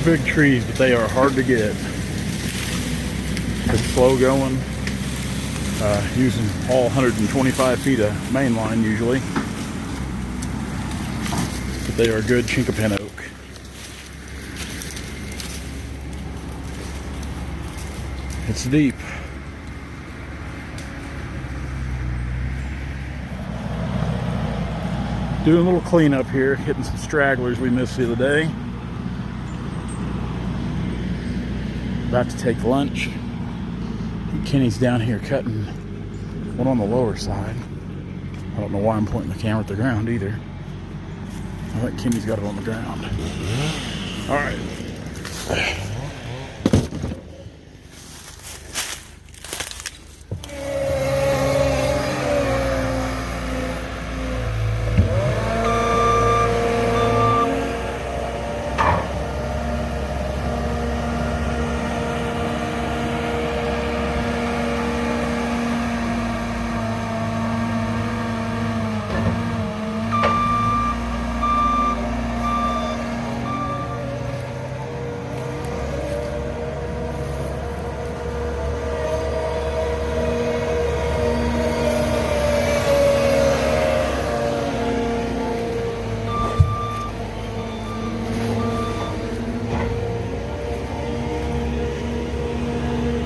big trees, but they are hard to get. It's slow going, using all 125 feet of main line usually. But they are good Chinkapin oak. It's deep. Doing a little cleanup here, hitting some stragglers we missed the other day. About to take lunch. Kenny's down here cutting one on the lower side. I don't know why I'm pointing the camera at the ground either. I think Kenny's got it on the ground. All right.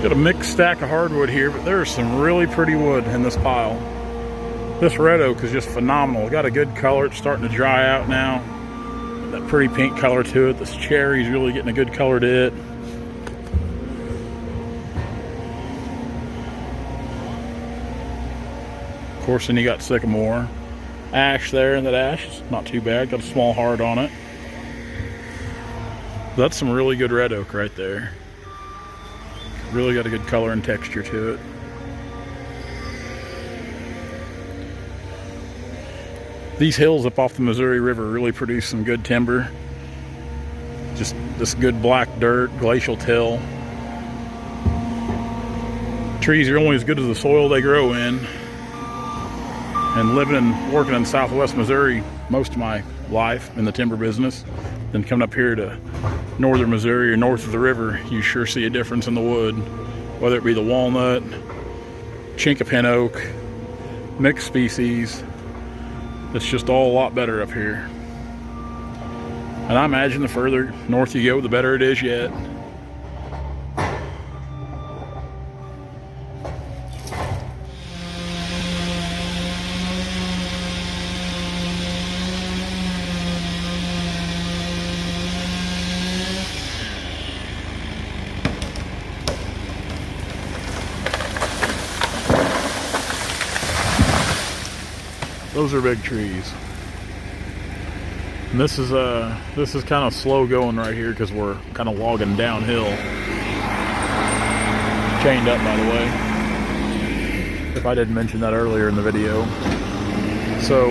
Got a mixed stack of hardwood here, but there's some really pretty wood in this pile. This red oak is just phenomenal. Got a good color. It's starting to dry out now. That pretty pink color to it. This cherry's really getting a good color to it. Of course, then you got sycamore. Ash there, and that ash is not too bad. Got a small heart on it. That's some really good red oak right there. Really got a good color and texture to it. These hills up off the Missouri River really produce some good timber. Just this good black dirt, glacial till. Trees are only as good as the soil they grow in. And living and working in southwest Missouri most of my life in the timber business, then coming up here to northern Missouri or north of the river, you sure see a difference in the wood, whether it be the walnut, Chinkapin oak, mixed species. It's just all a lot better up here. And I imagine the further north you go, the better it is yet. Those are big trees. And this is kind of slow going right here because we're kind of logging downhill. Chained up, by the way, if I didn't mention that earlier in the video. So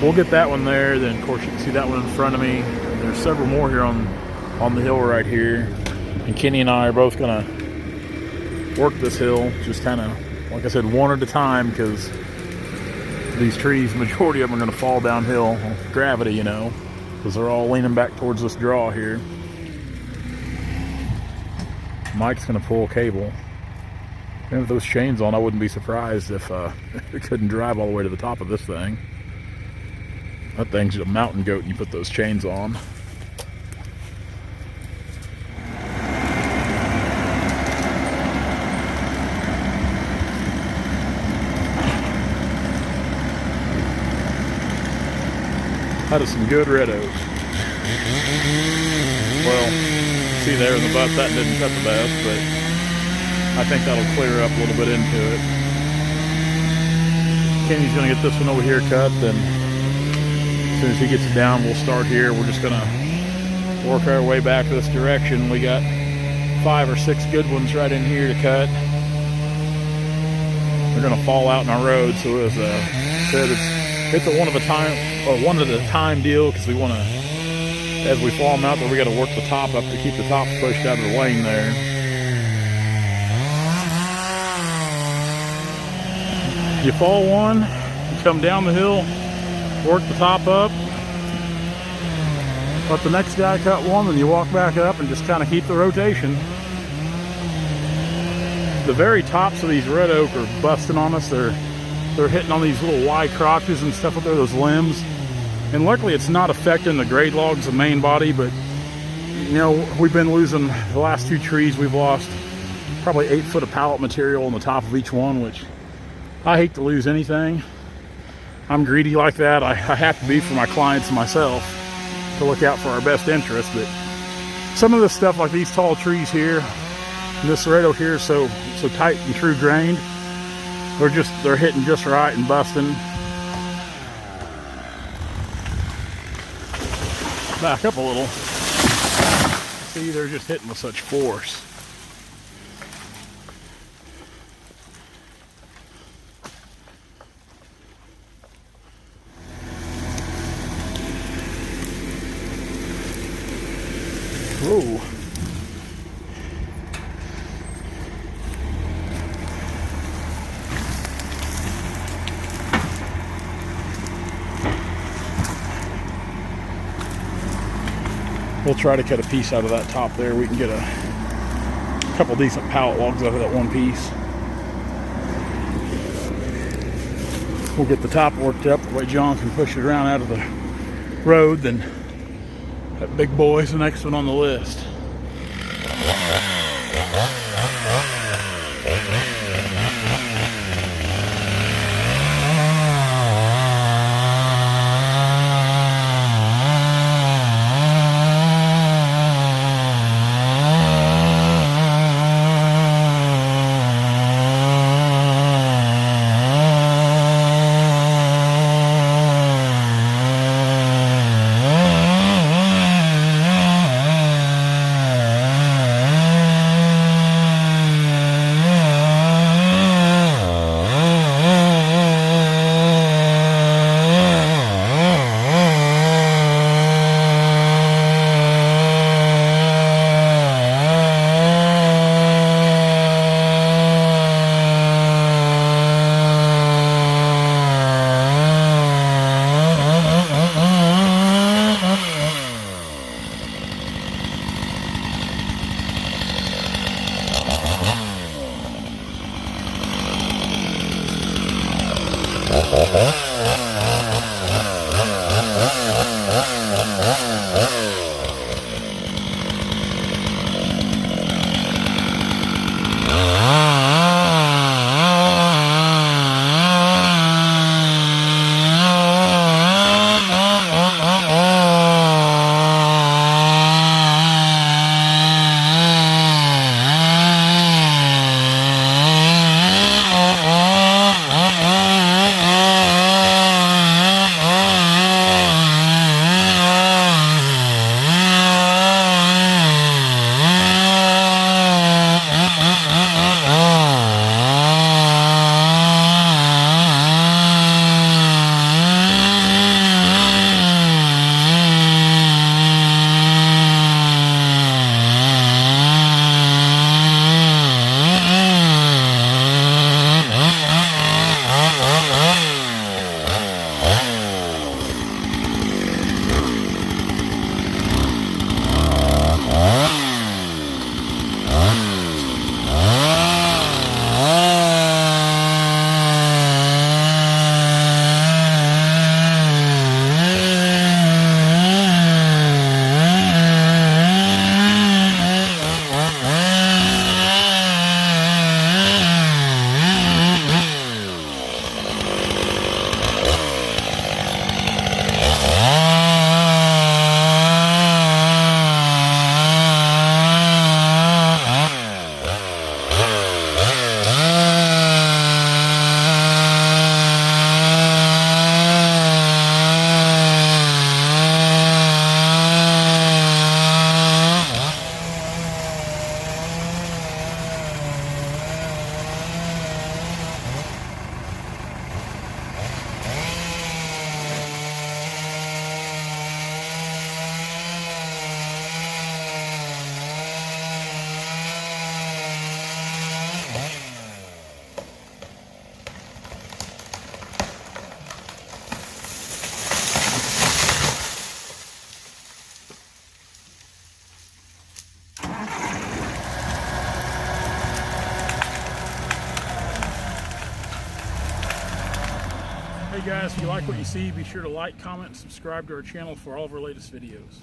we'll get that one there. Then of course you can see that one in front of me. There's several more here on the hill right here. And Kenny and I are both gonna work this hill, just kind of, like I said, one at a time, because these trees, the majority of them are going to fall downhill. Gravity, you know, because they're all leaning back towards this draw here. Mike's going to pull cable. And with those chains on, I wouldn't be surprised if we couldn't drive all the way to the top of this thing. That thing's a mountain goat, and you put those chains on. That is some good red oak. Well, see there in the butt, that didn't cut the best, but I think that'll clear up a little bit into it. Kenny's gonna get this one over here cut, then as soon as he gets it down, we'll start here. We're just gonna work our way back this direction. We got 5 or 6 good ones right in here to cut. They're gonna fall out in our road, so as I said, it's a one at a time deal, because we want to, as we fall them out there, we got to work the top up to keep the top pushed out of the lane there. You fall one, you come down the hill, work the top up, Let the next guy cut one, and you walk back up and just kind of keep the rotation. The very tops of these red oak are busting on us. They're hitting on these little wide crotches and stuff up there, those limbs. And luckily it's not affecting the grade logs, the main body, but you know, we've been losing the last 2 trees. We've lost probably 8 foot of pallet material on the top of each one, which I hate to lose anything. I'm greedy like that. I have to be for my clients and myself to look out for our best interest. But some of this stuff, like these tall trees here, and this red oak here is so tight and true grained, they're hitting just right and busting. Back up a little. See, they're just hitting with such force. Whoa. We'll try to cut a piece out of that top there. We can get a couple decent pallet logs out of that one piece. We'll get the top worked up the way John can push it around out of the road. Then that big boy's the next one on the list. Hey guys, if you like what you see, be sure to like, comment, and subscribe to our channel for all of our latest videos.